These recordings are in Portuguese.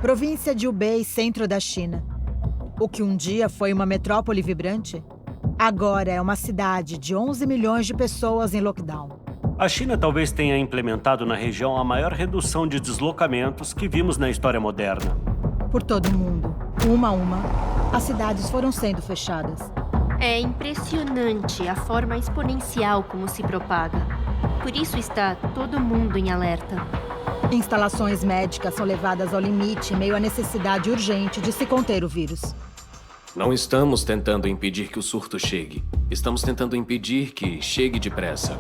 província de Hubei, centro da China. O que um dia foi uma metrópole vibrante, agora é uma cidade de 11 milhões de pessoas em lockdown. A China talvez tenha implementado na região a maior redução de deslocamentos que vimos na história moderna. Por todo o mundo, uma a uma, as cidades foram sendo fechadas. É impressionante a forma exponencial como se propaga. Por isso está todo mundo em alerta. Instalações médicas são levadas ao limite em meio à necessidade urgente de se conter o vírus. Não estamos tentando impedir que o surto chegue. Estamos tentando impedir que chegue depressa.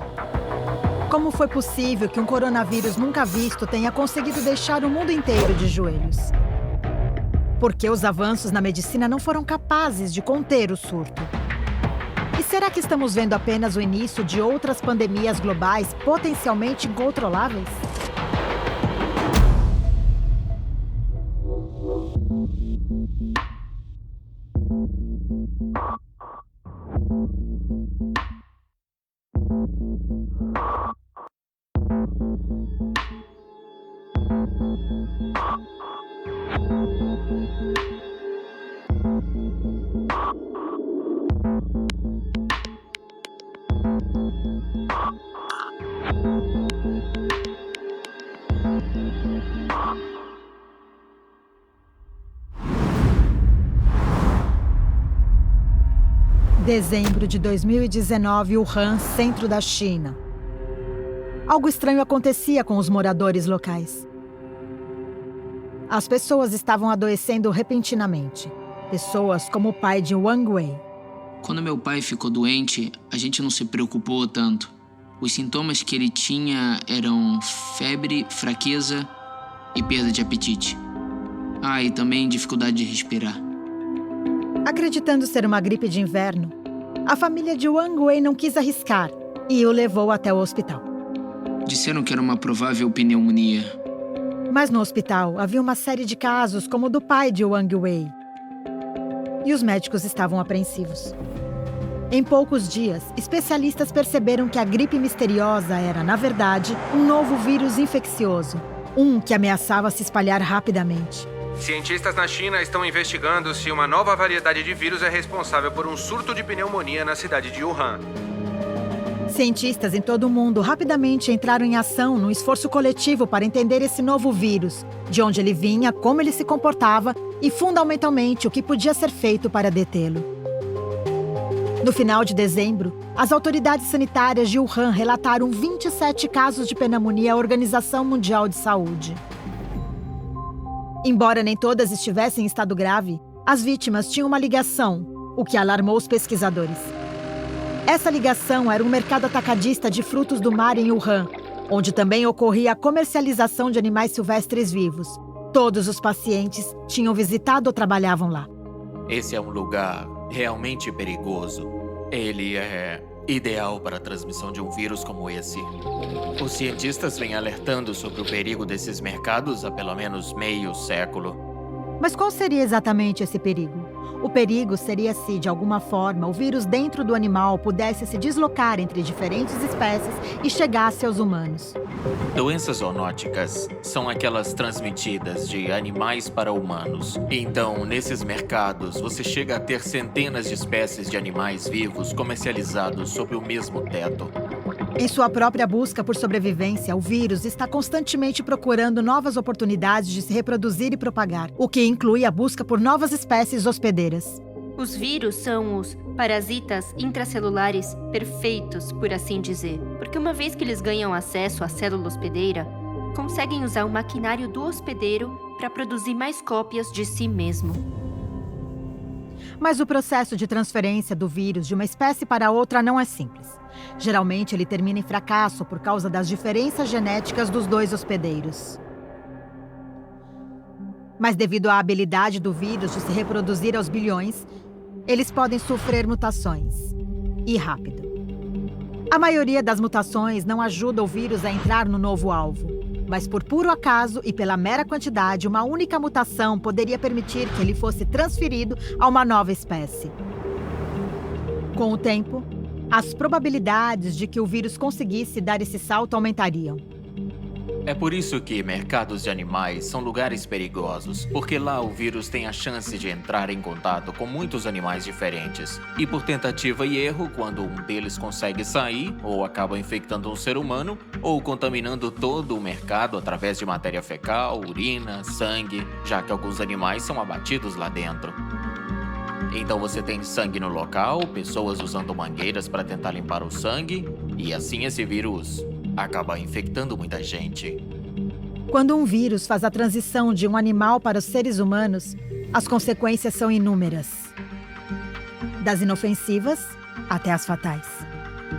Como foi possível que um coronavírus nunca visto tenha conseguido deixar o mundo inteiro de joelhos? Porque os avanços na medicina não foram capazes de conter o surto. E será que estamos vendo apenas o início de outras pandemias globais potencialmente incontroláveis? Dezembro de 2019, Wuhan, centro da China. Algo estranho acontecia com os moradores locais. As pessoas estavam adoecendo repentinamente. Pessoas como o pai de Wang Wei. Quando meu pai ficou doente, a gente não se preocupou tanto. Os sintomas que ele tinha eram febre, fraqueza e perda de apetite. E também dificuldade de respirar. Acreditando ser uma gripe de inverno, a família de Wang Wei não quis arriscar e o levou até o hospital. Disseram que era uma provável pneumonia. Mas no hospital havia uma série de casos como o do pai de Wang Wei. E os médicos estavam apreensivos. Em poucos dias, especialistas perceberam que a gripe misteriosa era, na verdade, um novo vírus infeccioso. Um que ameaçava se espalhar rapidamente. Cientistas na China estão investigando se uma nova variedade de vírus é responsável por um surto de pneumonia na cidade de Wuhan. Cientistas em todo o mundo rapidamente entraram em ação num esforço coletivo para entender esse novo vírus, de onde ele vinha, como ele se comportava e, fundamentalmente, o que podia ser feito para detê-lo. No final de dezembro, as autoridades sanitárias de Wuhan relataram 27 casos de pneumonia à Organização Mundial de Saúde. Embora nem todas estivessem em estado grave, as vítimas tinham uma ligação, o que alarmou os pesquisadores. Essa ligação era um mercado atacadista de frutos do mar em Wuhan, onde também ocorria a comercialização de animais silvestres vivos. Todos os pacientes tinham visitado ou trabalhavam lá. Esse é um lugar realmente perigoso. Ele é ideal para a transmissão de um vírus como esse. Os cientistas vêm alertando sobre o perigo desses mercados há pelo menos meio século. Mas qual seria exatamente esse perigo? O perigo seria se, de alguma forma, o vírus dentro do animal pudesse se deslocar entre diferentes espécies e chegasse aos humanos. Doenças zoonóticas são aquelas transmitidas de animais para humanos. Então, nesses mercados, você chega a ter centenas de espécies de animais vivos comercializados sob o mesmo teto. Em sua própria busca por sobrevivência, o vírus está constantemente procurando novas oportunidades de se reproduzir e propagar, o que inclui a busca por novas espécies hospedeiras. Os vírus são os parasitas intracelulares perfeitos, por assim dizer, porque uma vez que eles ganham acesso à célula hospedeira, conseguem usar o maquinário do hospedeiro para produzir mais cópias de si mesmo. Mas o processo de transferência do vírus de uma espécie para outra não é simples. Geralmente, ele termina em fracasso por causa das diferenças genéticas dos dois hospedeiros. Mas devido à habilidade do vírus de se reproduzir aos bilhões, eles podem sofrer mutações. E rápido. A maioria das mutações não ajuda o vírus a entrar no novo alvo. Mas por puro acaso e pela mera quantidade, uma única mutação poderia permitir que ele fosse transferido a uma nova espécie. Com o tempo, as probabilidades de que o vírus conseguisse dar esse salto aumentariam. É por isso que mercados de animais são lugares perigosos, porque lá o vírus tem a chance de entrar em contato com muitos animais diferentes. E por tentativa e erro, quando um deles consegue sair, ou acaba infectando um ser humano, ou contaminando todo o mercado através de matéria fecal, urina, sangue, já que alguns animais são abatidos lá dentro. Então você tem sangue no local, pessoas usando mangueiras para tentar limpar o sangue, e assim esse vírus acaba infectando muita gente. Quando um vírus faz a transição de um animal para os seres humanos, as consequências são inúmeras. Das inofensivas até as fatais.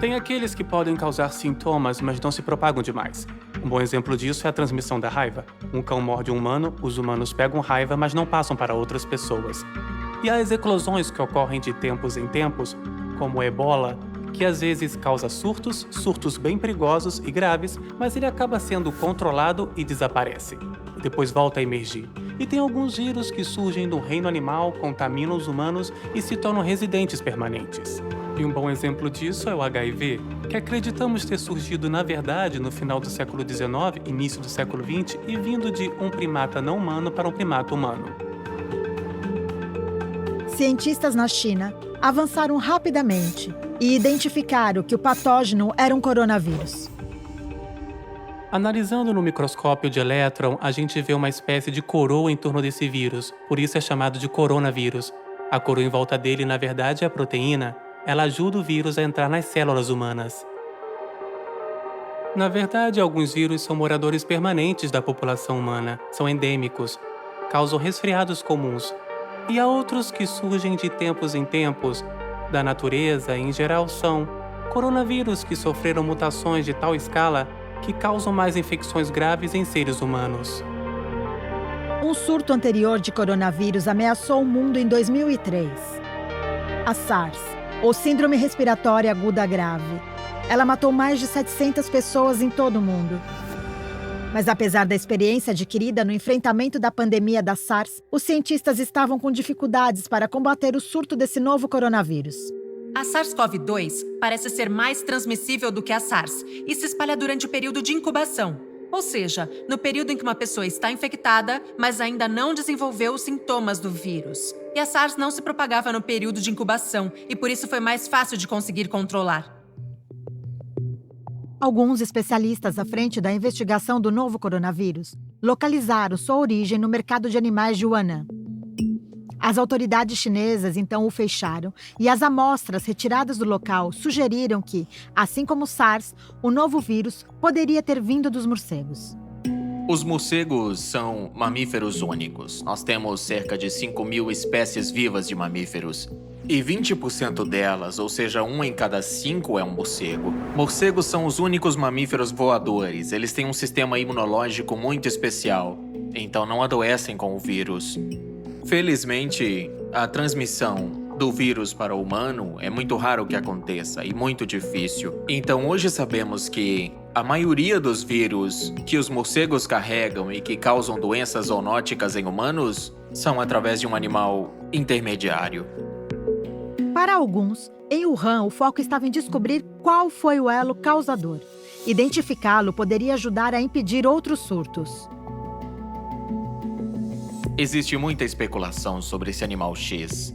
Tem aqueles que podem causar sintomas, mas não se propagam demais. Um bom exemplo disso é a transmissão da raiva. Um cão morde um humano, os humanos pegam raiva, mas não passam para outras pessoas. E há as eclosões que ocorrem de tempos em tempos, como o ebola, que às vezes causa surtos bem perigosos e graves, mas ele acaba sendo controlado e desaparece. E depois volta a emergir. E tem alguns vírus que surgem do reino animal, contaminam os humanos e se tornam residentes permanentes. E um bom exemplo disso é o HIV, que acreditamos ter surgido na verdade no final do século XIX, início do século XX, e vindo de um primata não humano para um primata humano. Cientistas na China avançaram rapidamente e identificaram que o patógeno era um coronavírus. Analisando no microscópio de elétron, a gente vê uma espécie de coroa em torno desse vírus, por isso é chamado de coronavírus. A coroa em volta dele, na verdade, é a proteína. Ela ajuda o vírus a entrar nas células humanas. Na verdade, alguns vírus são moradores permanentes da população humana, são endêmicos, causam resfriados comuns. E há outros que surgem de tempos em tempos, da natureza, em geral são coronavírus que sofreram mutações de tal escala que causam mais infecções graves em seres humanos. Um surto anterior de coronavírus ameaçou o mundo em 2003. A SARS, ou Síndrome Respiratória Aguda Grave. Ela matou mais de 700 pessoas em todo o mundo. Mas apesar da experiência adquirida no enfrentamento da pandemia da SARS, os cientistas estavam com dificuldades para combater o surto desse novo coronavírus. A SARS-CoV-2 parece ser mais transmissível do que a SARS e se espalha durante o período de incubação. Ou seja, no período em que uma pessoa está infectada, mas ainda não desenvolveu os sintomas do vírus. E a SARS não se propagava no período de incubação e por isso foi mais fácil de conseguir controlar. Alguns especialistas à frente da investigação do novo coronavírus localizaram sua origem no mercado de animais de Wuhan. As autoridades chinesas então o fecharam e as amostras retiradas do local sugeriram que, assim como o SARS, o novo vírus poderia ter vindo dos morcegos. Os morcegos são mamíferos únicos. Nós temos cerca de 5.000 espécies vivas de mamíferos. E 20% delas, ou seja, 1 em cada 5 é um morcego. Morcegos são os únicos mamíferos voadores. Eles têm um sistema imunológico muito especial, então não adoecem com o vírus. Felizmente, a transmissão do vírus para o humano é muito raro que aconteça e muito difícil. Então hoje sabemos que a maioria dos vírus que os morcegos carregam e que causam doenças zoonóticas em humanos são através de um animal intermediário. Para alguns, em Wuhan, o foco estava em descobrir qual foi o elo causador. Identificá-lo poderia ajudar a impedir outros surtos. Existe muita especulação sobre esse animal X.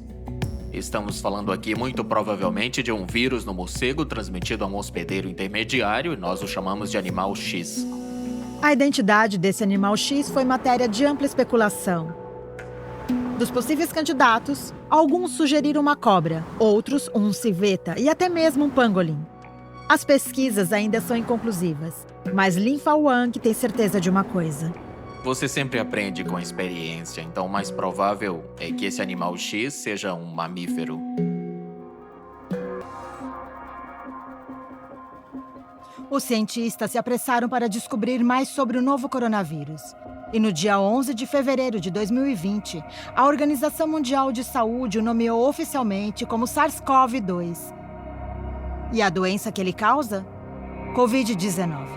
Estamos falando aqui muito provavelmente de um vírus no morcego transmitido a um hospedeiro intermediário e nós o chamamos de animal X. A identidade desse animal X foi matéria de ampla especulação. Dos possíveis candidatos, alguns sugeriram uma cobra, outros um civeta e até mesmo um pangolim. As pesquisas ainda são inconclusivas, mas Lin Fawang tem certeza de uma coisa. Você sempre aprende com a experiência, então o mais provável é que esse animal X seja um mamífero. Os cientistas se apressaram para descobrir mais sobre o novo coronavírus. E no dia 11 de fevereiro de 2020, a Organização Mundial de Saúde o nomeou oficialmente como SARS-CoV-2. E a doença que ele causa? Covid-19.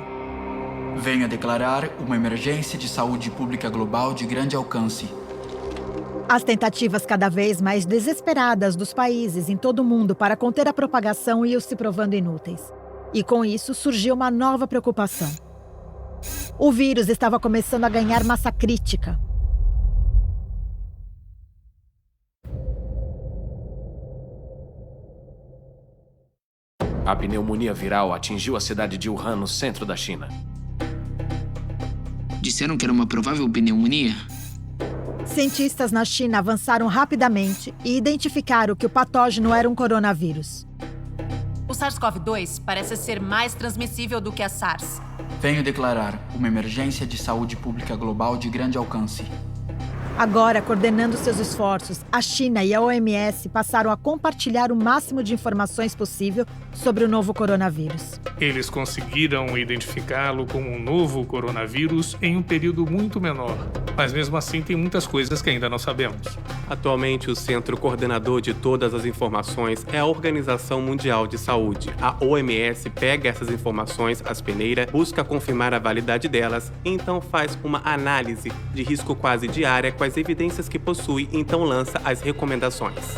Venho a declarar uma emergência de saúde pública global de grande alcance. As tentativas cada vez mais desesperadas dos países em todo o mundo para conter a propagação iam se provando inúteis. E com isso surgiu uma nova preocupação. O vírus estava começando a ganhar massa crítica. A pneumonia viral atingiu a cidade de Wuhan, no centro da China. Disseram que era uma provável pneumonia? Cientistas na China avançaram rapidamente e identificaram que o patógeno era um coronavírus. O SARS-CoV-2 parece ser mais transmissível do que a SARS. Venho declarar uma emergência de saúde pública global de grande alcance. Agora, coordenando seus esforços, a China e a OMS passaram a compartilhar o máximo de informações possível sobre o novo coronavírus. Eles conseguiram identificá-lo como um novo coronavírus em um período muito menor. Mas mesmo assim, tem muitas coisas que ainda não sabemos. Atualmente, o centro coordenador de todas as informações é a Organização Mundial de Saúde. A OMS pega essas informações às peneiras, busca confirmar a validade delas, e então faz uma análise de risco quase diária com as evidências que possui e então lança as recomendações.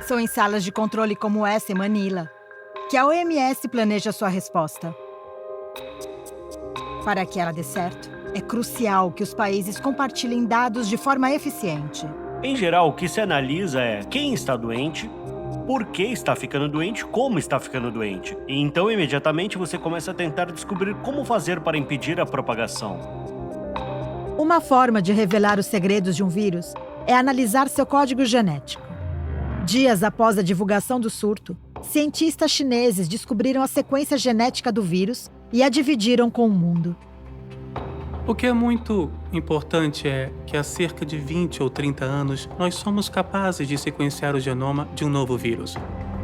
São em salas de controle como essa em Manila que a OMS planeja sua resposta. Para que ela dê certo, é crucial que os países compartilhem dados de forma eficiente. Em geral, o que se analisa é quem está doente, por que está ficando doente, como está ficando doente. E então, imediatamente, você começa a tentar descobrir como fazer para impedir a propagação. Uma forma de revelar os segredos de um vírus é analisar seu código genético. Dias após a divulgação do surto, cientistas chineses descobriram a sequência genética do vírus e a dividiram com o mundo. O que é muito importante é que há cerca de 20 ou 30 anos, nós somos capazes de sequenciar o genoma de um novo vírus.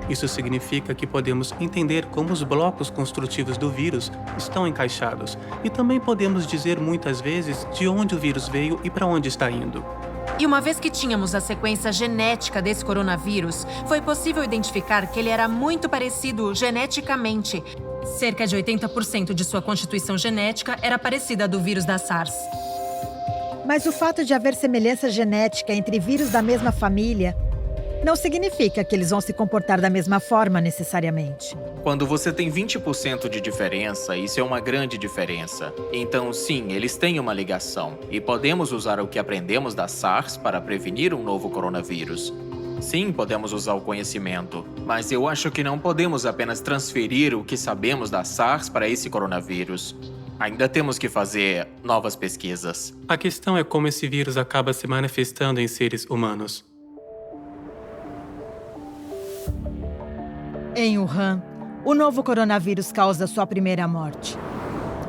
Isso significa que podemos entender como os blocos construtivos do vírus estão encaixados. E também podemos dizer muitas vezes de onde o vírus veio e para onde está indo. E uma vez que tínhamos a sequência genética desse coronavírus, foi possível identificar que ele era muito parecido geneticamente. Cerca de 80% de sua constituição genética era parecida à do vírus da SARS. Mas o fato de haver semelhança genética entre vírus da mesma família não significa que eles vão se comportar da mesma forma necessariamente. Quando você tem 20% de diferença, isso é uma grande diferença. Então, sim, eles têm uma ligação. E podemos usar o que aprendemos da SARS para prevenir um novo coronavírus. Sim, podemos usar o conhecimento. Mas eu acho que não podemos apenas transferir o que sabemos da SARS para esse coronavírus. Ainda temos que fazer novas pesquisas. A questão é como esse vírus acaba se manifestando em seres humanos. Em Wuhan, o novo coronavírus causa sua primeira morte.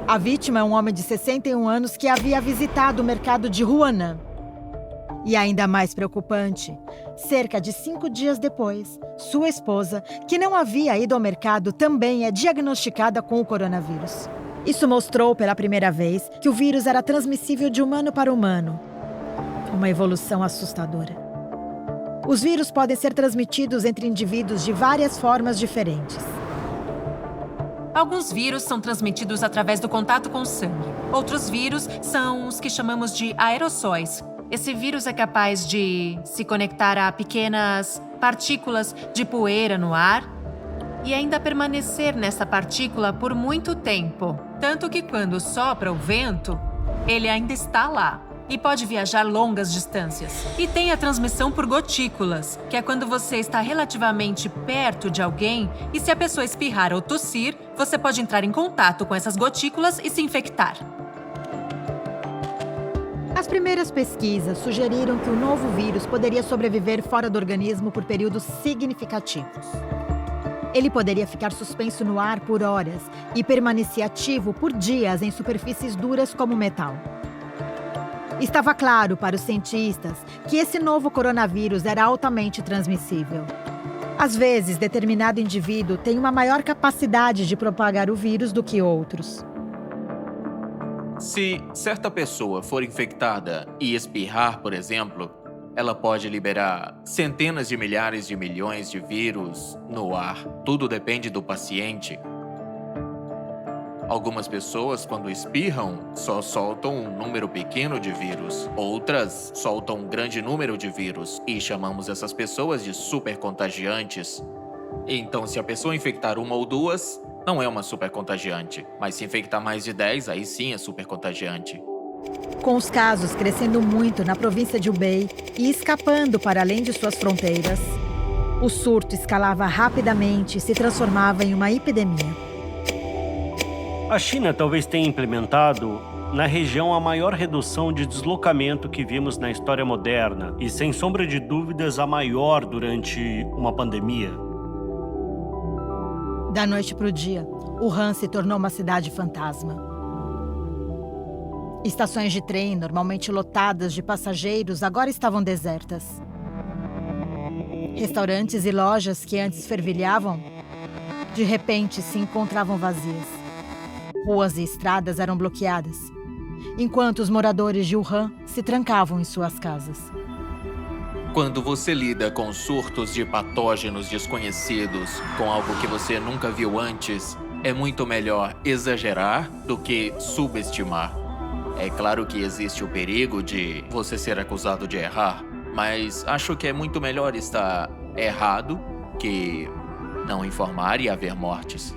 A vítima é um homem de 61 anos que havia visitado o mercado de Huanan. E ainda mais preocupante, cerca de 5 dias depois, sua esposa, que não havia ido ao mercado, também é diagnosticada com o coronavírus. Isso mostrou pela primeira vez que o vírus era transmissível de humano para humano. Uma evolução assustadora. Os vírus podem ser transmitidos entre indivíduos de várias formas diferentes. Alguns vírus são transmitidos através do contato com o sangue. Outros vírus são os que chamamos de aerossóis. Esse vírus é capaz de se conectar a pequenas partículas de poeira no ar e ainda permanecer nessa partícula por muito tempo. Tanto que quando sopra o vento, ele ainda está lá. E pode viajar longas distâncias. E tem a transmissão por gotículas, que é quando você está relativamente perto de alguém e se a pessoa espirrar ou tossir, você pode entrar em contato com essas gotículas e se infectar. As primeiras pesquisas sugeriram que o novo vírus poderia sobreviver fora do organismo por períodos significativos. Ele poderia ficar suspenso no ar por horas e permanecer ativo por dias em superfícies duras como metal. Estava claro para os cientistas que esse novo coronavírus era altamente transmissível. Às vezes, determinado indivíduo tem uma maior capacidade de propagar o vírus do que outros. Se certa pessoa for infectada e espirrar, por exemplo, ela pode liberar centenas de milhares de milhões de vírus no ar. Tudo depende do paciente. Algumas pessoas, quando espirram, só soltam um número pequeno de vírus. Outras soltam um grande número de vírus e chamamos essas pessoas de supercontagiantes. Então, se a pessoa infectar uma ou duas, não é uma super contagiante. Mas se infectar mais de 10, aí sim é super contagiante. Com os casos crescendo muito na província de Hubei e escapando para além de suas fronteiras, o surto escalava rapidamente e se transformava em uma epidemia. A China talvez tenha implementado na região a maior redução de deslocamento que vimos na história moderna e, sem sombra de dúvidas, a maior durante uma pandemia. Da noite para o dia, Wuhan se tornou uma cidade fantasma. Estações de trem, normalmente lotadas de passageiros, agora estavam desertas. Restaurantes e lojas que antes fervilhavam, de repente se encontravam vazias. Ruas e estradas eram bloqueadas, enquanto os moradores de Wuhan se trancavam em suas casas. Quando você lida com surtos de patógenos desconhecidos, com algo que você nunca viu antes, é muito melhor exagerar do que subestimar. É claro que existe o perigo de você ser acusado de errar, mas acho que é muito melhor estar errado que não informar e haver mortes.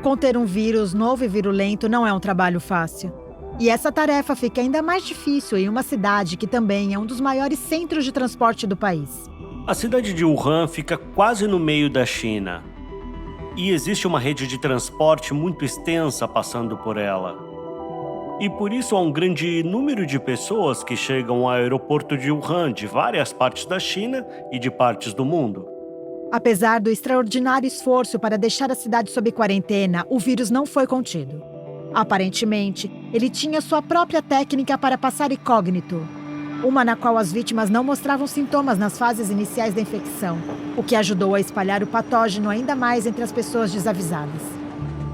Conter um vírus novo e virulento não é um trabalho fácil. E essa tarefa fica ainda mais difícil em uma cidade que também é um dos maiores centros de transporte do país. A cidade de Wuhan fica quase no meio da China. E existe uma rede de transporte muito extensa passando por ela. E por isso há um grande número de pessoas que chegam ao aeroporto de Wuhan de várias partes da China e de partes do mundo. Apesar do extraordinário esforço para deixar a cidade sob quarentena, o vírus não foi contido. Aparentemente, ele tinha sua própria técnica para passar incógnito, uma na qual as vítimas não mostravam sintomas nas fases iniciais da infecção, o que ajudou a espalhar o patógeno ainda mais entre as pessoas desavisadas.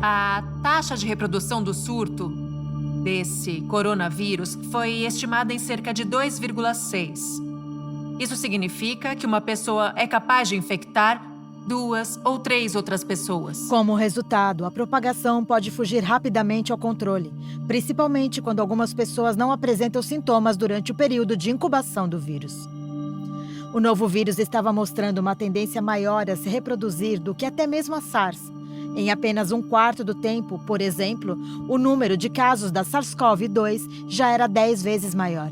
A taxa de reprodução do surto desse coronavírus foi estimada em cerca de 2,6. Isso significa que uma pessoa é capaz de infectar 2 ou 3 outras pessoas. Como resultado, a propagação pode fugir rapidamente ao controle, principalmente quando algumas pessoas não apresentam sintomas durante o período de incubação do vírus. O novo vírus estava mostrando uma tendência maior a se reproduzir do que até mesmo a SARS. Em apenas 1/4 do tempo, por exemplo, o número de casos da SARS-CoV-2 já era 10 vezes maior.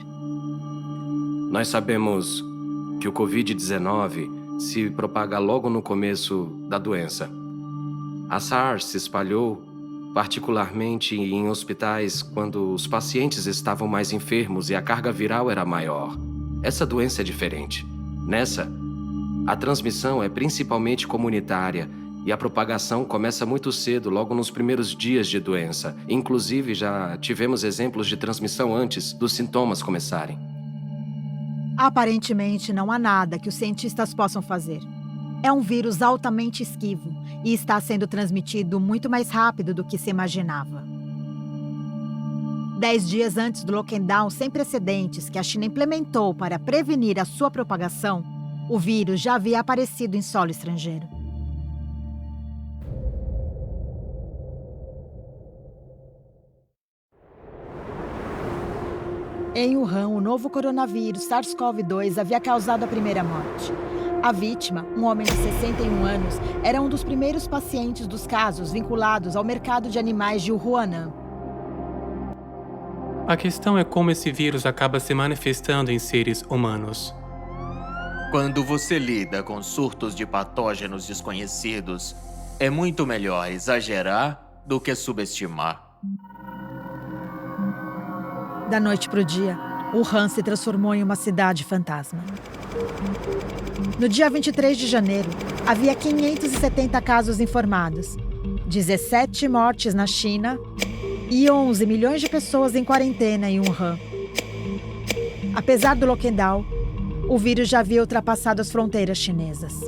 Nós sabemos que o Covid-19 se propaga logo no começo da doença. A SARS se espalhou particularmente em hospitais quando os pacientes estavam mais enfermos e a carga viral era maior. Essa doença é diferente. Nessa, a transmissão é principalmente comunitária e a propagação começa muito cedo, logo nos primeiros dias de doença. Inclusive, já tivemos exemplos de transmissão antes dos sintomas começarem. Aparentemente, não há nada que os cientistas possam fazer. É um vírus altamente esquivo e está sendo transmitido muito mais rápido do que se imaginava. 10 dias antes do lockdown sem precedentes que a China implementou para prevenir a sua propagação, o vírus já havia aparecido em solo estrangeiro. Em Wuhan, o novo coronavírus SARS-CoV-2 havia causado a primeira morte. A vítima, um homem de 61 anos, era um dos primeiros pacientes dos casos vinculados ao mercado de animais de Wuhan. A questão é como esse vírus acaba se manifestando em seres humanos. Quando você lida com surtos de patógenos desconhecidos, é muito melhor exagerar do que subestimar. Da noite para o dia, Wuhan se transformou em uma cidade fantasma. No dia 23 de janeiro, havia 570 casos informados, 17 mortes na China e 11 milhões de pessoas em quarentena em Wuhan. Apesar do lockdown, o vírus já havia ultrapassado as fronteiras chinesas.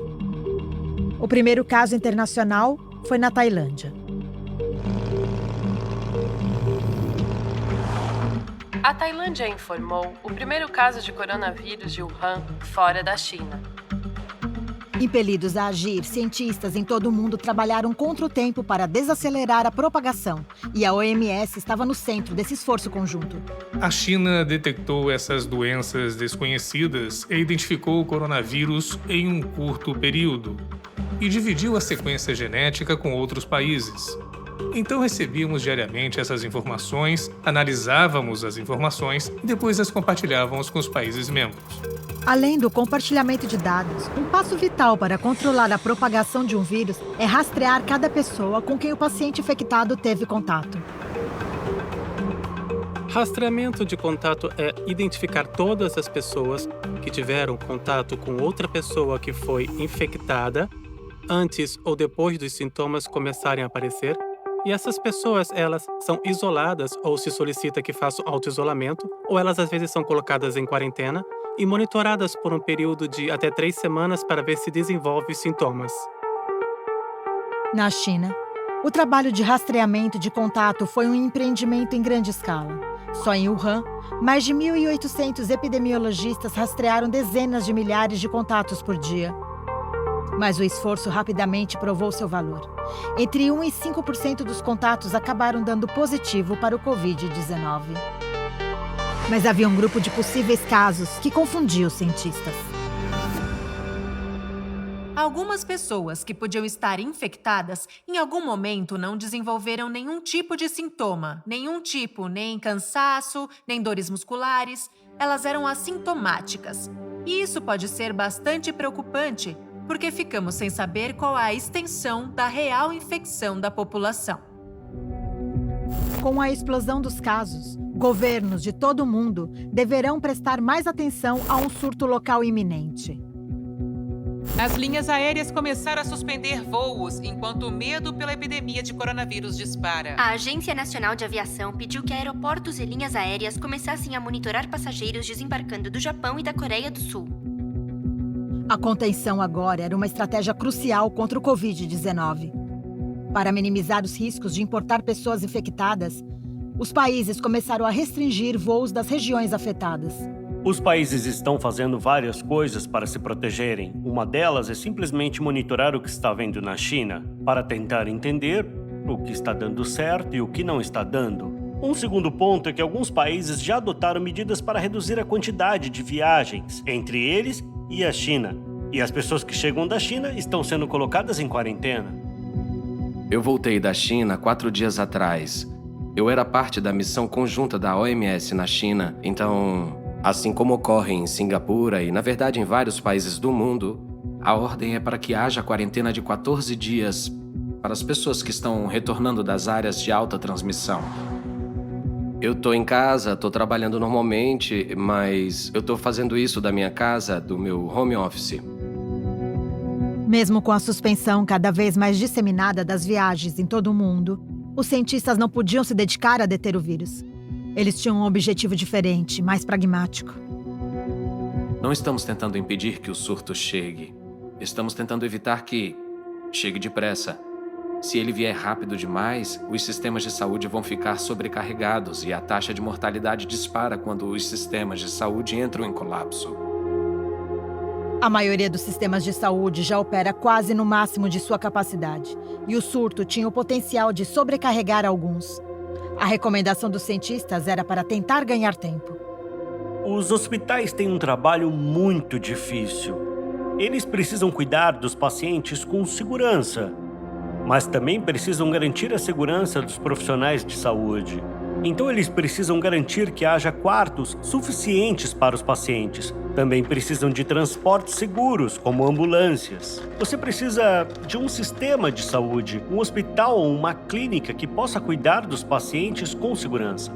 O primeiro caso internacional foi na Tailândia. A Tailândia informou o primeiro caso de coronavírus de Wuhan fora da China. Impelidos a agir, cientistas em todo o mundo trabalharam contra o tempo para desacelerar a propagação, e a OMS estava no centro desse esforço conjunto. A China detectou essas doenças desconhecidas e identificou o coronavírus em um curto período. e dividiu a sequência genética com outros países. Então recebíamos diariamente essas informações, analisávamos as informações e depois as compartilhávamos com os países membros. Além do compartilhamento de dados, um passo vital para controlar a propagação de um vírus é rastrear cada pessoa com quem o paciente infectado teve contato. Rastreamento de contato é identificar todas as pessoas que tiveram contato com outra pessoa que foi infectada antes ou depois dos sintomas começarem a aparecer. E essas pessoas, elas são isoladas ou se solicita que façam auto-isolamento, ou elas às vezes são colocadas em quarentena e monitoradas por um período de até 3 semanas para ver se desenvolve os sintomas. Na China, o trabalho de rastreamento de contato foi um empreendimento em grande escala. Só em Wuhan, mais de 1.800 epidemiologistas rastrearam dezenas de milhares de contatos por dia. Mas o esforço rapidamente provou seu valor. Entre 1% e 5% dos contatos acabaram dando positivo para o Covid-19. Mas havia um grupo de possíveis casos que confundia os cientistas. Algumas pessoas que podiam estar infectadas, em algum momento não desenvolveram nenhum tipo de sintoma, nem cansaço, nem dores musculares. Elas eram assintomáticas. E isso pode ser bastante preocupante, porque ficamos sem saber qual a extensão da real infecção da população. Com a explosão dos casos, governos de todo o mundo deverão prestar mais atenção a um surto local iminente. As linhas aéreas começaram a suspender voos enquanto o medo pela epidemia de coronavírus dispara. A Agência Nacional de Aviação pediu que aeroportos e linhas aéreas começassem a monitorar passageiros desembarcando do Japão e da Coreia do Sul. A contenção agora era uma estratégia crucial contra o Covid-19. Para minimizar os riscos de importar pessoas infectadas, os países começaram a restringir voos das regiões afetadas. Os países estão fazendo várias coisas para se protegerem. Uma delas é simplesmente monitorar o que está vendo na China, para tentar entender o que está dando certo e o que não está dando. Um segundo ponto é que alguns países já adotaram medidas para reduzir a quantidade de viagens entre eles e a China. E as pessoas que chegam da China estão sendo colocadas em quarentena. Eu voltei da China 4 dias atrás. Eu era parte da missão conjunta da OMS na China, então, assim como ocorre em Singapura e, na verdade, em vários países do mundo, a ordem é para que haja quarentena de 14 dias para as pessoas que estão retornando das áreas de alta transmissão. Eu tô em casa, tô trabalhando normalmente, mas eu tô fazendo isso da minha casa, do meu home office. Mesmo com a suspensão cada vez mais disseminada das viagens em todo o mundo, os cientistas não podiam se dedicar a deter o vírus. Eles tinham um objetivo diferente, mais pragmático. Não estamos tentando impedir que o surto chegue. Estamos tentando evitar que chegue depressa. Se ele vier rápido demais, os sistemas de saúde vão ficar sobrecarregados e a taxa de mortalidade dispara quando os sistemas de saúde entram em colapso. A maioria dos sistemas de saúde já opera quase no máximo de sua capacidade, e o surto tinha o potencial de sobrecarregar alguns. A recomendação dos cientistas era para tentar ganhar tempo. Os hospitais têm um trabalho muito difícil. Eles precisam cuidar dos pacientes com segurança, mas também precisam garantir a segurança dos profissionais de saúde. Então eles precisam garantir que haja quartos suficientes para os pacientes. Também precisam de transportes seguros, como ambulâncias. Você precisa de um sistema de saúde, um hospital ou uma clínica que possa cuidar dos pacientes com segurança.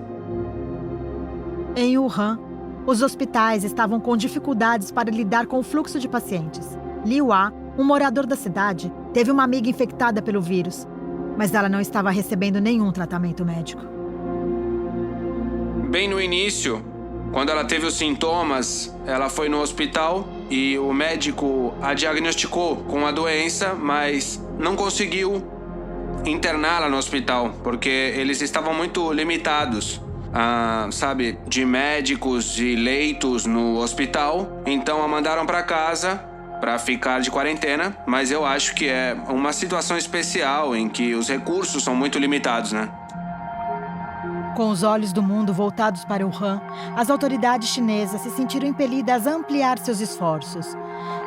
Em Wuhan, os hospitais estavam com dificuldades para lidar com o fluxo de pacientes. Liu A, um morador da cidade, teve uma amiga infectada pelo vírus, mas ela não estava recebendo nenhum tratamento médico. Bem no início, quando ela teve os sintomas, ela foi no hospital e o médico a diagnosticou com a doença, mas não conseguiu interná-la no hospital, porque eles estavam muito limitados, de médicos e leitos no hospital. Então a mandaram para casa para ficar de quarentena, mas eu acho que é uma situação especial em que os recursos são muito limitados, né? Com os olhos do mundo voltados para Wuhan, as autoridades chinesas se sentiram impelidas a ampliar seus esforços.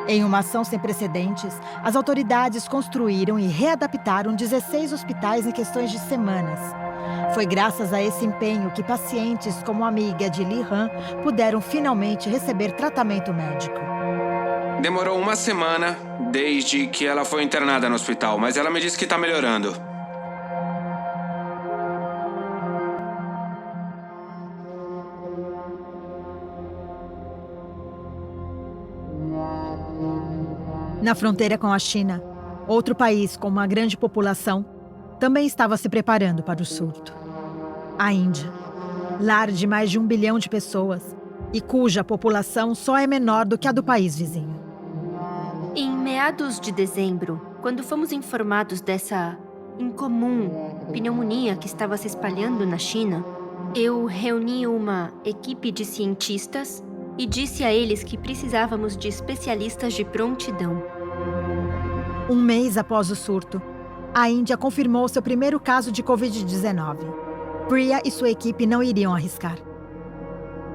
Em uma ação sem precedentes, as autoridades construíram e readaptaram 16 hospitais em questões de semanas. Foi graças a esse empenho que pacientes como a amiga de Li Han puderam finalmente receber tratamento médico. Demorou uma semana desde que ela foi internada no hospital, mas ela me disse que está melhorando. Na fronteira com a China, outro país com uma grande população também estava se preparando para o surto. A Índia, lar de mais de 1 bilhão de pessoas e cuja população só é menor do que a do país vizinho. Em meados de dezembro, quando fomos informados dessa incomum pneumonia que estava se espalhando na China, eu reuni uma equipe de cientistas e disse a eles que precisávamos de especialistas de prontidão. Um mês após o surto, a Índia confirmou seu primeiro caso de Covid-19. Priya e sua equipe não iriam arriscar.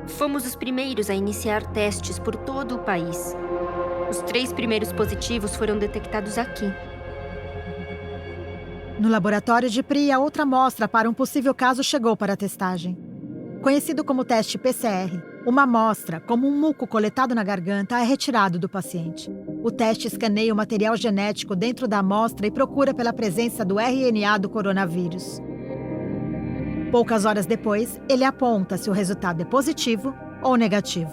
Fomos os primeiros a iniciar testes por todo o país. Os 3 primeiros positivos foram detectados aqui. No laboratório de Priya, outra amostra para um possível caso chegou para a testagem. Conhecido como teste PCR, uma amostra, como um muco coletado na garganta, é retirado do paciente. O teste escaneia o material genético dentro da amostra e procura pela presença do RNA do coronavírus. Poucas horas depois, ele aponta se o resultado é positivo ou negativo.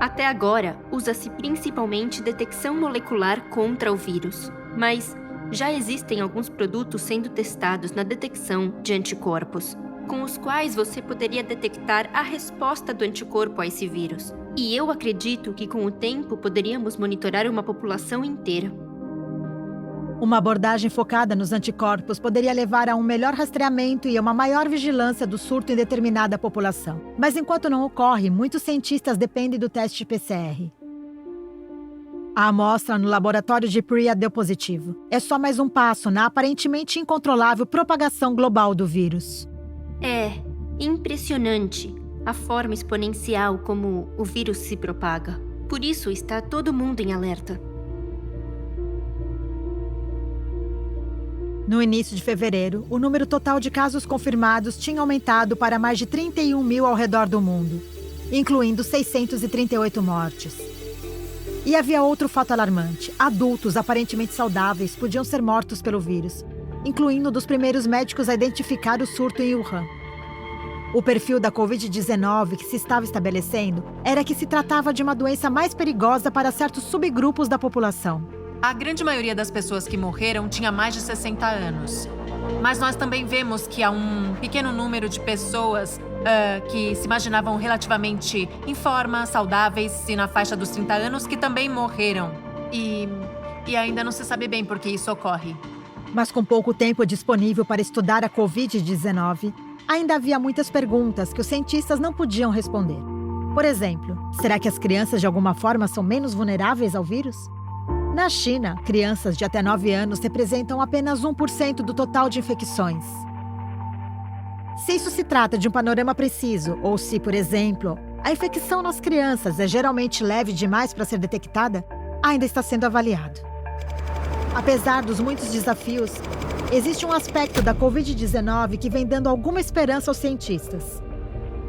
Até agora, usa-se principalmente detecção molecular contra o vírus, mas já existem alguns produtos sendo testados na detecção de anticorpos, com os quais você poderia detectar a resposta do anticorpo a esse vírus. E eu acredito que com o tempo poderíamos monitorar uma população inteira. Uma abordagem focada nos anticorpos poderia levar a um melhor rastreamento e a uma maior vigilância do surto em determinada população. Mas enquanto não ocorre, muitos cientistas dependem do teste PCR. A amostra no laboratório de Priya deu positivo. É só mais um passo na aparentemente incontrolável propagação global do vírus. É impressionante a forma exponencial como o vírus se propaga. Por isso está todo mundo em alerta. No início de fevereiro, o número total de casos confirmados tinha aumentado para mais de 31 mil ao redor do mundo, incluindo 638 mortes. E havia outro fato alarmante. Adultos aparentemente saudáveis podiam ser mortos pelo vírus, incluindo um dos primeiros médicos a identificar o surto em Wuhan. O perfil da Covid-19 que se estava estabelecendo era que se tratava de uma doença mais perigosa para certos subgrupos da população. A grande maioria das pessoas que morreram tinha mais de 60 anos. Mas nós também vemos que há um pequeno número de pessoas que se imaginavam relativamente em forma, saudáveis e na faixa dos 30 anos que também morreram. E ainda não se sabe bem por que isso ocorre. Mas com pouco tempo disponível para estudar a Covid-19, ainda havia muitas perguntas que os cientistas não podiam responder. Por exemplo, será que as crianças de alguma forma são menos vulneráveis ao vírus? Na China, crianças de até 9 anos representam apenas 1% do total de infecções. Se isso se trata de um panorama preciso, ou se, por exemplo, a infecção nas crianças é geralmente leve demais para ser detectada, ainda está sendo avaliado. Apesar dos muitos desafios, existe um aspecto da Covid-19 que vem dando alguma esperança aos cientistas: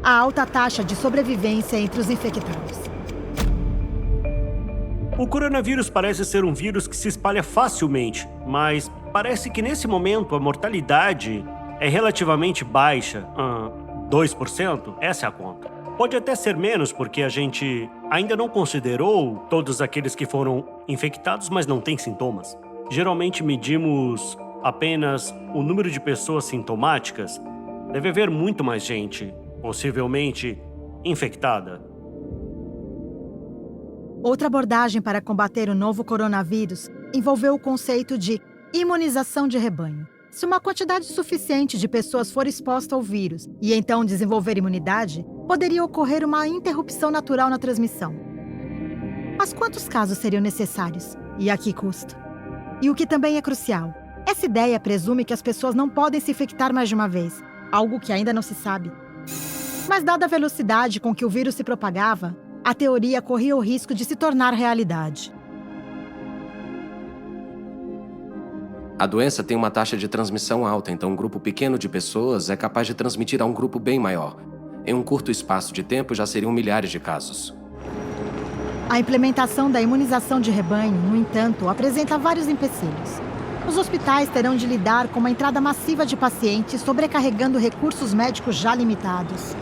a alta taxa de sobrevivência entre os infectados. O coronavírus parece ser um vírus que se espalha facilmente, mas parece que nesse momento a mortalidade é relativamente baixa. 2%? Essa é a conta. Pode até ser menos porque a gente ainda não considerou todos aqueles que foram infectados, mas não têm sintomas. Geralmente medimos apenas o número de pessoas sintomáticas. Deve haver muito mais gente, possivelmente infectada. Outra abordagem para combater o novo coronavírus envolveu o conceito de imunização de rebanho. Se uma quantidade suficiente de pessoas for exposta ao vírus e então desenvolver imunidade, poderia ocorrer uma interrupção natural na transmissão. Mas quantos casos seriam necessários? E a que custo? E o que também é crucial, essa ideia presume que as pessoas não podem se infectar mais de uma vez. algo que ainda não se sabe. Mas dada a velocidade com que o vírus se propagava, a teoria corria o risco de se tornar realidade. A doença tem uma taxa de transmissão alta, então um grupo pequeno de pessoas é capaz de transmitir a um grupo bem maior. Em um curto espaço de tempo, já seriam milhares de casos. A implementação da imunização de rebanho, no entanto, apresenta vários empecilhos. Os hospitais terão de lidar com uma entrada massiva de pacientes, sobrecarregando recursos médicos já limitados.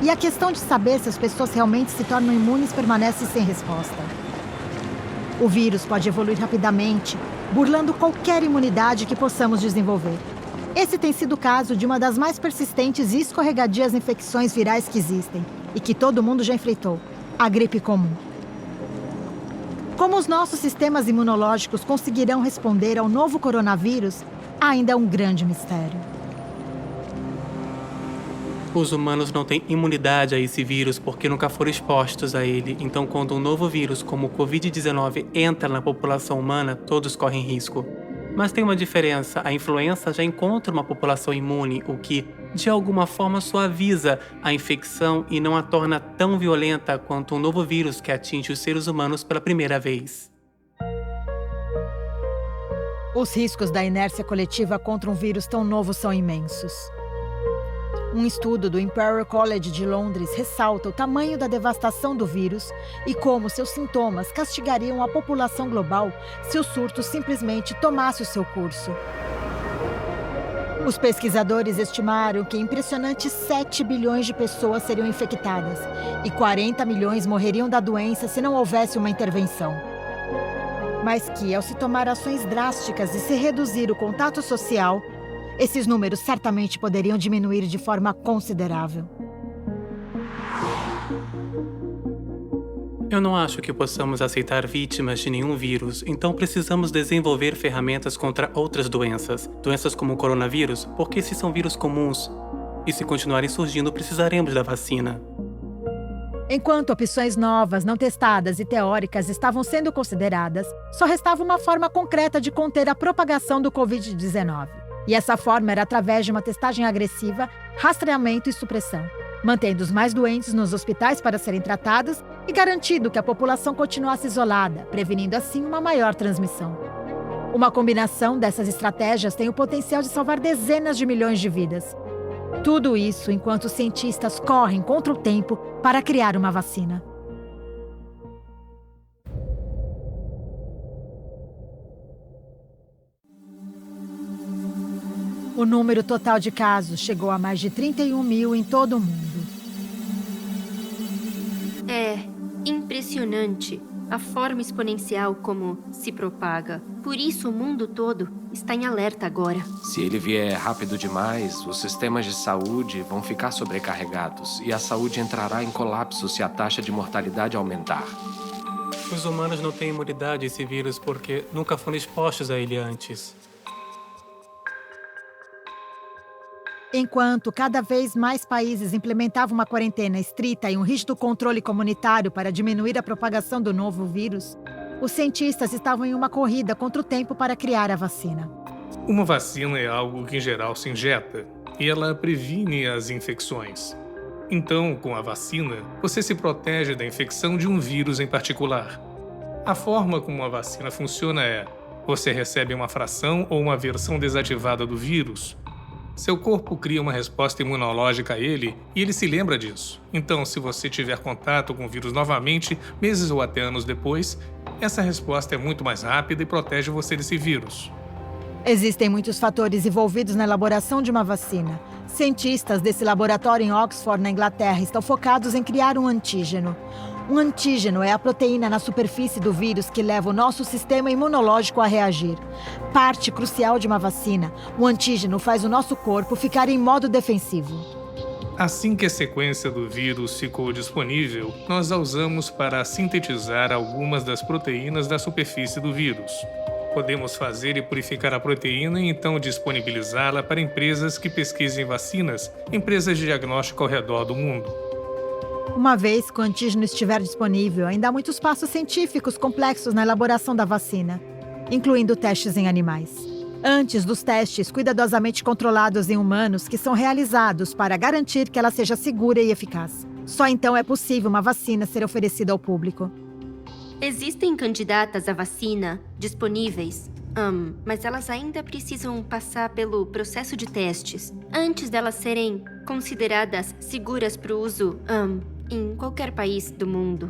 E a questão de saber se as pessoas realmente se tornam imunes permanece sem resposta. O vírus pode evoluir rapidamente, burlando qualquer imunidade que possamos desenvolver. Esse tem sido o caso de uma das mais persistentes e escorregadias infecções virais que existem e que todo mundo já enfrentou, a gripe comum. Como os nossos sistemas imunológicos conseguirão responder ao novo coronavírus, ainda é um grande mistério. Os humanos não têm imunidade a esse vírus porque nunca foram expostos a ele. Então, quando um novo vírus, como o Covid-19, entra na população humana, todos correm risco. Mas tem uma diferença. A influenza já encontra uma população imune, o que, de alguma forma, suaviza a infecção e não a torna tão violenta quanto um novo vírus que atinge os seres humanos pela primeira vez. Os riscos da inércia coletiva contra um vírus tão novo são imensos. Um estudo do Imperial College de Londres ressalta o tamanho da devastação do vírus e como seus sintomas castigariam a população global se o surto simplesmente tomasse o seu curso. Os pesquisadores estimaram que impressionantes 7 bilhões de pessoas seriam infectadas e 40 milhões morreriam da doença se não houvesse uma intervenção. Mas que, ao se tomar ações drásticas e se reduzir o contato social, esses números certamente poderiam diminuir de forma considerável. Eu não acho que possamos aceitar vítimas de nenhum vírus, então precisamos desenvolver ferramentas contra outras doenças. Doenças como o coronavírus, porque esses são vírus comuns. E se continuarem surgindo, precisaremos da vacina. Enquanto opções novas, não testadas e teóricas estavam sendo consideradas, só restava uma forma concreta de conter a propagação do Covid-19. E essa forma era através de uma testagem agressiva, rastreamento e supressão, mantendo os mais doentes nos hospitais para serem tratados e garantindo que a população continuasse isolada, prevenindo assim uma maior transmissão. Uma combinação dessas estratégias tem o potencial de salvar dezenas de milhões de vidas. Tudo isso enquanto os cientistas correm contra o tempo para criar uma vacina. O número total de casos chegou a mais de 31 mil em todo o mundo. É impressionante a forma exponencial como se propaga. Por isso o mundo todo está em alerta agora. Se ele vier rápido demais, os sistemas de saúde vão ficar sobrecarregados e a saúde entrará em colapso se a taxa de mortalidade aumentar. Os humanos não têm imunidade a esse vírus porque nunca foram expostos a ele antes. Enquanto cada vez mais países implementavam uma quarentena estrita e um rígido controle comunitário para diminuir a propagação do novo vírus, os cientistas estavam em uma corrida contra o tempo para criar a vacina. Uma vacina é algo que em geral se injeta e ela previne as infecções. Então, com a vacina, você se protege da infecção de um vírus em particular. A forma como a vacina funciona é: você recebe uma fração ou uma versão desativada do vírus. Seu corpo cria uma resposta imunológica a ele e ele se lembra disso. Então, se você tiver contato com o vírus novamente, meses ou até anos depois, essa resposta é muito mais rápida e protege você desse vírus. Existem muitos fatores envolvidos na elaboração de uma vacina. Cientistas desse laboratório em Oxford, na Inglaterra, estão focados em criar um antígeno. Um antígeno é a proteína na superfície do vírus que leva o nosso sistema imunológico a reagir. Parte crucial de uma vacina, o antígeno faz o nosso corpo ficar em modo defensivo. Assim que a sequência do vírus ficou disponível, nós a usamos para sintetizar algumas das proteínas da superfície do vírus. Podemos fazer e purificar a proteína e então disponibilizá-la para empresas que pesquisem vacinas, empresas de diagnóstico ao redor do mundo. Uma vez que o antígeno estiver disponível, ainda há muitos passos científicos complexos na elaboração da vacina, incluindo testes em animais. antes dos testes cuidadosamente controlados em humanos que são realizados para garantir que ela seja segura e eficaz. Só então é possível uma vacina ser oferecida ao público. Existem candidatas à vacina disponíveis, mas elas ainda precisam passar pelo processo de testes antes delas serem consideradas seguras para o uso em qualquer país do mundo.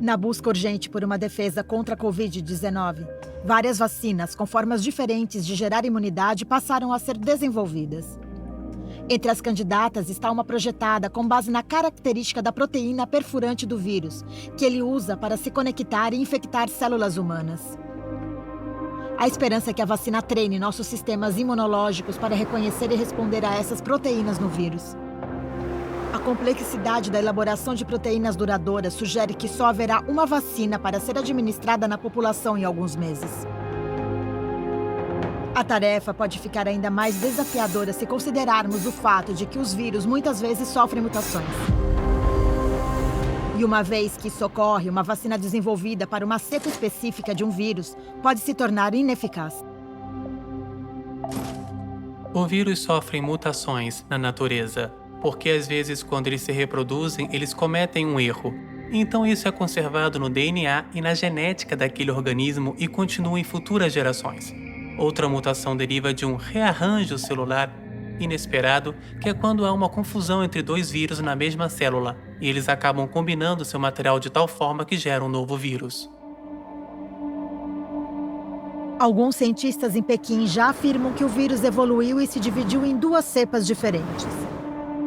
Na busca urgente por uma defesa contra a Covid-19, várias vacinas com formas diferentes de gerar imunidade passaram a ser desenvolvidas. Entre as candidatas está uma projetada com base na característica da proteína perfurante do vírus, que ele usa para se conectar e infectar células humanas. A esperança é que a vacina treine nossos sistemas imunológicos para reconhecer e responder a essas proteínas no vírus. A complexidade da elaboração de proteínas duradouras sugere que só haverá uma vacina para ser administrada na população em alguns meses. A tarefa pode ficar ainda mais desafiadora se considerarmos o fato de que os vírus muitas vezes sofrem mutações. E uma vez que isso ocorre, uma vacina desenvolvida para uma cepa específica de um vírus pode se tornar ineficaz. O vírus sofre mutações na natureza, porque às vezes quando eles se reproduzem, eles cometem um erro. Então isso é conservado no DNA e na genética daquele organismo e continua em futuras gerações. Outra mutação deriva de um rearranjo celular inesperado, que é quando há uma confusão entre dois vírus na mesma célula, e eles acabam combinando seu material de tal forma que gera um novo vírus. Alguns cientistas em Pequim já afirmam que o vírus evoluiu e se dividiu em duas cepas diferentes: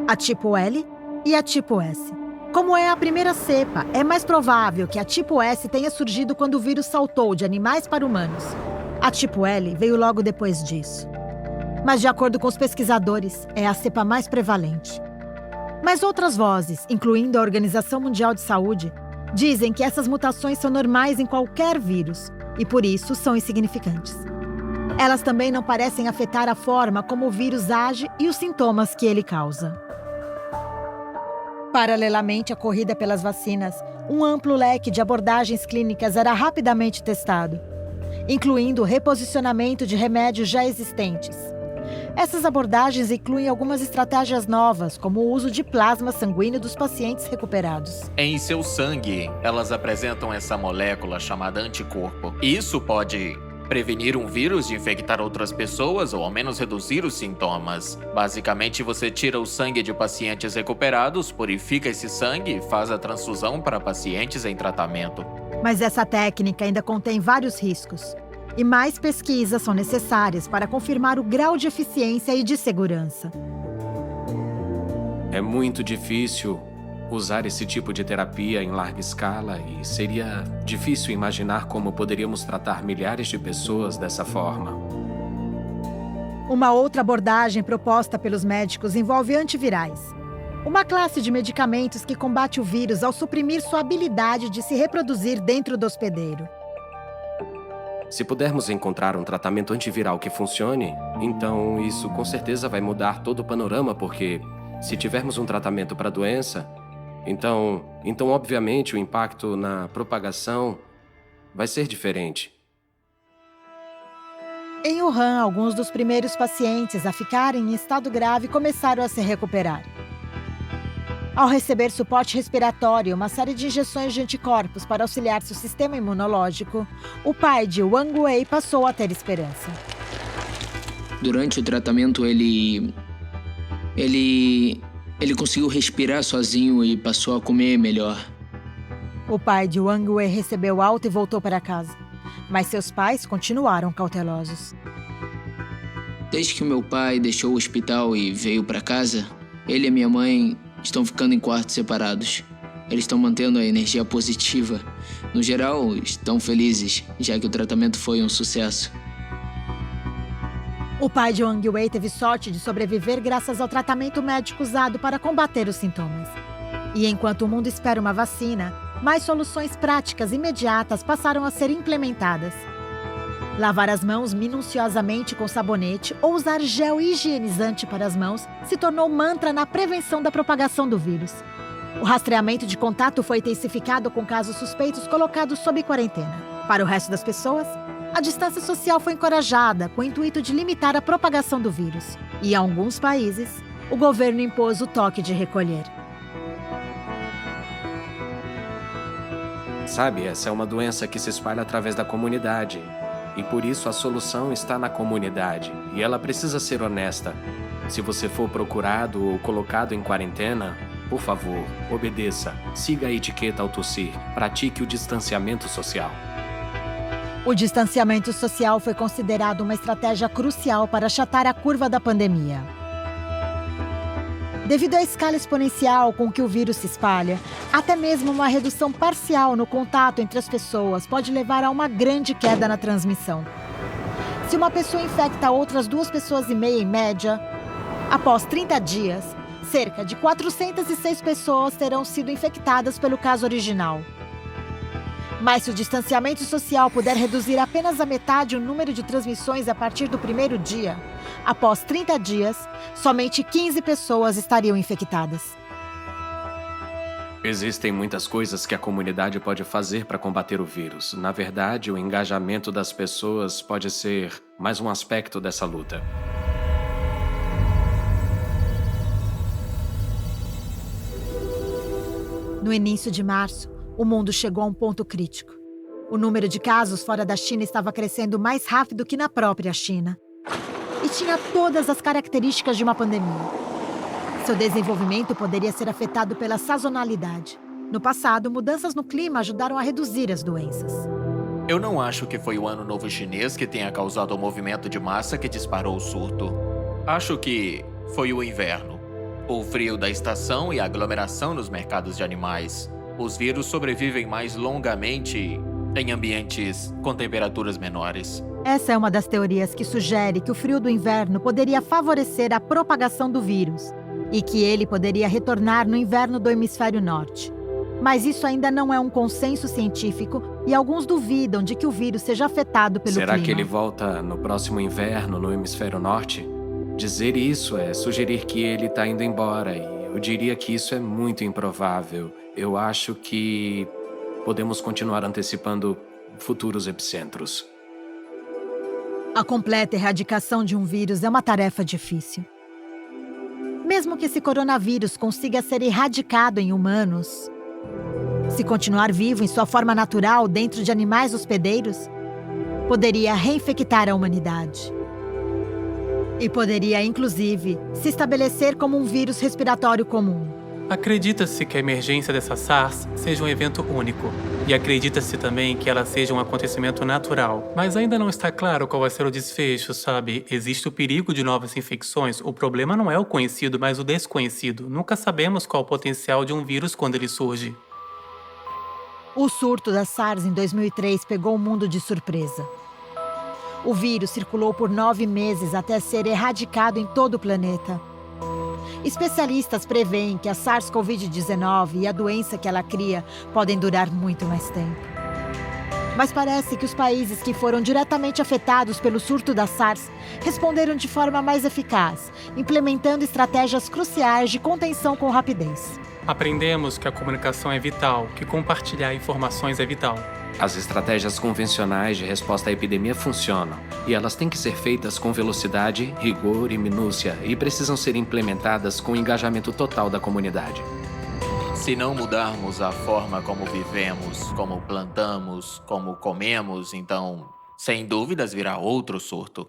a tipo L e a tipo S. Como é a primeira cepa, é mais provável que a tipo S tenha surgido quando o vírus saltou de animais para humanos. A tipo L veio logo depois disso. Mas, de acordo com os pesquisadores, é a cepa mais prevalente. Mas outras vozes, incluindo a Organização Mundial de Saúde, dizem que essas mutações são normais em qualquer vírus e, por isso, são insignificantes. Elas também não parecem afetar a forma como o vírus age e os sintomas que ele causa. Paralelamente à corrida pelas vacinas, um amplo leque de abordagens clínicas era rapidamente testado, incluindo o reposicionamento de remédios já existentes. Essas abordagens incluem algumas estratégias novas, como o uso de plasma sanguíneo dos pacientes recuperados. Em seu sangue, elas apresentam essa molécula chamada anticorpo. Isso pode prevenir um vírus de infectar outras pessoas ou ao menos reduzir os sintomas. Basicamente, você tira o sangue de pacientes recuperados, purifica esse sangue e faz a transfusão para pacientes em tratamento. Mas essa técnica ainda contém vários riscos. E mais pesquisas são necessárias para confirmar o grau de eficiência e de segurança. É muito difícil usar esse tipo de terapia em larga escala e seria difícil imaginar como poderíamos tratar milhares de pessoas dessa forma. Uma outra abordagem proposta pelos médicos envolve antivirais, uma classe de medicamentos que combate o vírus ao suprimir sua habilidade de se reproduzir dentro do hospedeiro. Se pudermos encontrar um tratamento antiviral que funcione, então isso com certeza vai mudar todo o panorama, porque se tivermos um tratamento para a doença, então obviamente o impacto na propagação vai ser diferente. Em Wuhan, alguns dos primeiros pacientes a ficarem em estado grave começaram a se recuperar. Ao receber suporte respiratório e uma série de injeções de anticorpos para auxiliar seu sistema imunológico, o pai de Wang Wei passou a ter esperança. Durante o tratamento, ele conseguiu respirar sozinho e passou a comer melhor. O pai de Wang Wei recebeu alta e voltou para casa, mas seus pais continuaram cautelosos. Desde que o meu pai deixou o hospital e veio para casa, ele e minha mãe estão ficando em quartos separados. Eles estão mantendo a energia positiva. No geral, estão felizes, já que o tratamento foi um sucesso. O pai de Wang Wei teve sorte de sobreviver graças ao tratamento médico usado para combater os sintomas. E enquanto o mundo espera uma vacina, mais soluções práticas imediatas passaram a ser implementadas. Lavar as mãos minuciosamente com sabonete ou usar gel higienizante para as mãos se tornou mantra na prevenção da propagação do vírus. O rastreamento de contato foi intensificado com casos suspeitos colocados sob quarentena. Para o resto das pessoas, A distância social foi encorajada com o intuito de limitar a propagação do vírus. E em alguns países, o governo impôs o toque de recolher. Sabe, essa é uma doença que se espalha através da comunidade. E por isso a solução está na comunidade. E ela precisa ser honesta. Se você for procurado ou colocado em quarentena, por favor, obedeça. Siga a etiqueta ao tossir. Pratique o distanciamento social. O distanciamento social foi considerado uma estratégia crucial para achatar a curva da pandemia. Devido à escala exponencial com que o vírus se espalha, até mesmo uma redução parcial no contato entre as pessoas pode levar a uma grande queda na transmissão. Se uma pessoa infecta outras 2,5 pessoas em média, após 30 dias, cerca de 406 pessoas terão sido infectadas pelo caso original. Mas se o distanciamento social puder reduzir apenas a metade o número de transmissões a partir do primeiro dia, após 30 dias, somente 15 pessoas estariam infectadas. Existem muitas coisas que a comunidade pode fazer para combater o vírus. Na verdade, o engajamento das pessoas pode ser mais um aspecto dessa luta. No início de março, o mundo chegou a um ponto crítico. O número de casos fora da China estava crescendo mais rápido que na própria China. E tinha todas as características de uma pandemia. Seu desenvolvimento poderia ser afetado pela sazonalidade. No passado, mudanças no clima ajudaram a reduzir as doenças. Eu não acho que foi o Ano Novo Chinês que tenha causado o movimento de massa que disparou o surto. Acho que foi o inverno. O frio da estação e a aglomeração nos mercados de animais. Os vírus sobrevivem mais longamente em ambientes com temperaturas menores. Essa é uma das teorias que sugere que o frio do inverno poderia favorecer a propagação do vírus e que ele poderia retornar no inverno do hemisfério norte. Mas isso ainda não é um consenso científico e alguns duvidam de que o vírus seja afetado pelo clima. Será que ele volta no próximo inverno no hemisfério norte? Dizer isso é sugerir que ele está indo embora e eu diria que isso é muito improvável. Eu acho que podemos continuar antecipando futuros epicentros. A completa erradicação de um vírus é uma tarefa difícil. Mesmo que esse coronavírus consiga ser erradicado em humanos, se continuar vivo em sua forma natural dentro de animais hospedeiros, poderia reinfectar a humanidade. E poderia, inclusive, se estabelecer como um vírus respiratório comum. Acredita-se que a emergência dessa SARS seja um evento único. E acredita-se também que ela seja um acontecimento natural. Mas ainda não está claro qual vai ser o desfecho, sabe? Existe o perigo de novas infecções. O problema não é o conhecido, mas o desconhecido. Nunca sabemos qual o potencial de um vírus quando ele surge. O surto da SARS em 2003 pegou o mundo de surpresa. O vírus circulou por 9 meses até ser erradicado em todo o planeta. Especialistas preveem que a SARS-CoV-19 e a doença que ela cria podem durar muito mais tempo. Mas parece que os países que foram diretamente afetados pelo surto da SARS responderam de forma mais eficaz, implementando estratégias cruciais de contenção com rapidez. Aprendemos que a comunicação é vital, que compartilhar informações é vital. As estratégias convencionais de resposta à epidemia funcionam, e elas têm que ser feitas com velocidade, rigor e minúcia, e precisam ser implementadas com o engajamento total da comunidade. Se não mudarmos a forma como vivemos, como plantamos, como comemos, então, sem dúvidas, virá outro surto.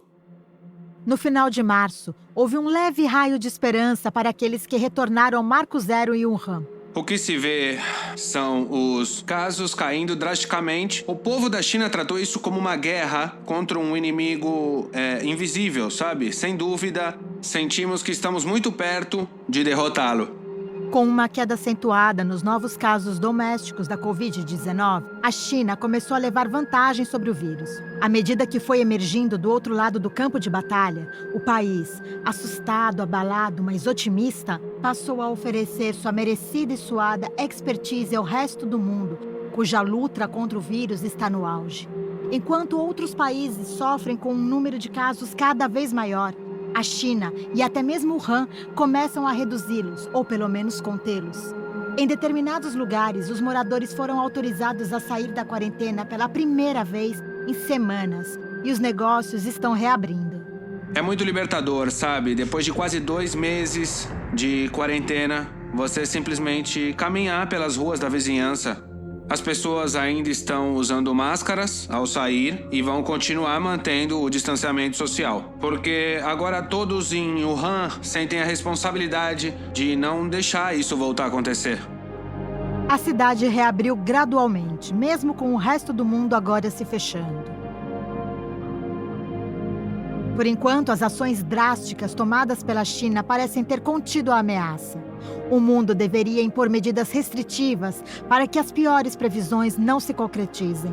No final de março, houve um leve raio de esperança para aqueles que retornaram ao Marco Zero em Wuhan. O que se vê são os casos caindo drasticamente. O povo da China tratou isso como uma guerra contra um inimigo invisível, sabe? Sem dúvida, sentimos que estamos muito perto de derrotá-lo. Com uma queda acentuada nos novos casos domésticos da Covid-19, a China começou a levar vantagem sobre o vírus. À medida que foi emergindo do outro lado do campo de batalha, o país, assustado, abalado, mas otimista, passou a oferecer sua merecida e suada expertise ao resto do mundo, cuja luta contra o vírus está no auge. Enquanto outros países sofrem com um número de casos cada vez maior, a China e até mesmo Wuhan começam a reduzi-los, ou pelo menos contê-los. Em determinados lugares, os moradores foram autorizados a sair da quarentena pela primeira vez em semanas, e os negócios estão reabrindo. É muito libertador, sabe? Depois de quase 2 meses de quarentena, você simplesmente caminhar pelas ruas da vizinhança. As pessoas ainda estão usando máscaras ao sair e vão continuar mantendo o distanciamento social. Porque agora todos em Wuhan sentem a responsabilidade de não deixar isso voltar a acontecer. A cidade reabriu gradualmente, mesmo com o resto do mundo agora se fechando. Por enquanto, as ações drásticas tomadas pela China parecem ter contido a ameaça. O mundo deveria impor medidas restritivas para que as piores previsões não se concretizem.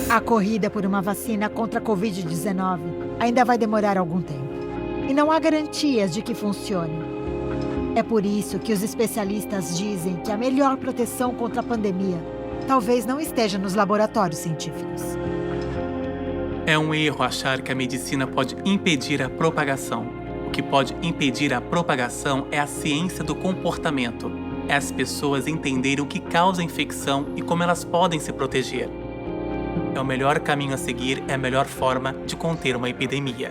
A corrida por uma vacina contra a Covid-19 ainda vai demorar algum tempo. E não há garantias de que funcione. É por isso que os especialistas dizem que a melhor proteção contra a pandemia talvez não esteja nos laboratórios científicos. É um erro achar que a medicina pode impedir a propagação. O que pode impedir a propagação é a ciência do comportamento. É as pessoas entenderem o que causa a infecção e como elas podem se proteger. É o melhor caminho a seguir, é a melhor forma de conter uma epidemia.